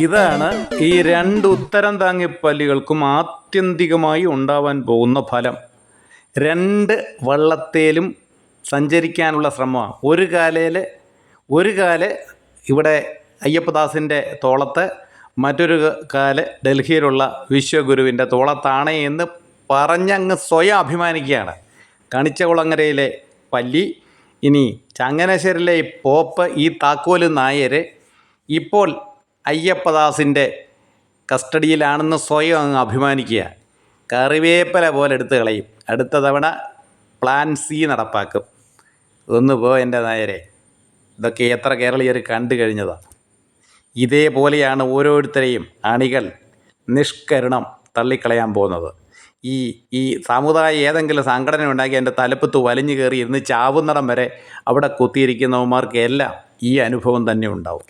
ഇതാണ് ഈ രണ്ട് ഉത്തരം താങ്ങിപ്പല്ലികൾക്കും ആത്യന്തികമായി ഉണ്ടാവാൻ പോകുന്ന ഫലം. രണ്ട് വള്ളത്തേലും സഞ്ചരിക്കാനുള്ള ശ്രമമാണ്. ഒരു കാല് ഇവിടെ അയ്യപ്പദാസിൻ്റെ തോളത്ത്, മറ്റൊരു കാല് ഡൽഹിയിലുള്ള വിശ്വഗുരുവിൻ്റെ തോളത്താണ് എന്ന് പറഞ്ഞങ്ങ് സ്വയം അഭിമാനിക്കുകയാണ് കണിച്ചകുളങ്ങരയിലെ പല്ലി. ഇനി ചങ്ങനാശ്ശേരിയിലെ ഈ പോപ്പ്, ഈ താക്കോല് നായർ ഇപ്പോൾ അയ്യപ്പദാസിൻ്റെ കസ്റ്റഡിയിലാണെന്ന് സ്വയം അങ്ങ് അഭിമാനിക്കുക. കറിവേപ്പില പോലെ എടുത്ത് കളയും. അടുത്ത തവണ പ്ലാൻ സി നടപ്പാക്കും. ഒന്ന് പോ എൻ്റെ നായരെ. ഇതൊക്കെ എത്ര കേരളീയർ കണ്ടു കഴിഞ്ഞതാണ്. ഇതേപോലെയാണ് ഓരോരുത്തരെയും അണികൾ നിഷ്കരുണം തള്ളിക്കളയാൻ പോകുന്നത്. ഈ സമുദായ ഏതെങ്കിലും സംഘടന ഉണ്ടാക്കി എൻ്റെ തലപ്പത്ത് വലിഞ്ഞു കയറി ഇരുന്ന് ചാവുന്നിടം വരെ അവിടെ കുത്തിയിരിക്കുന്നവന്മാർക്കെല്ലാം ഈ അനുഭവം തന്നെ ഉണ്ടാവും.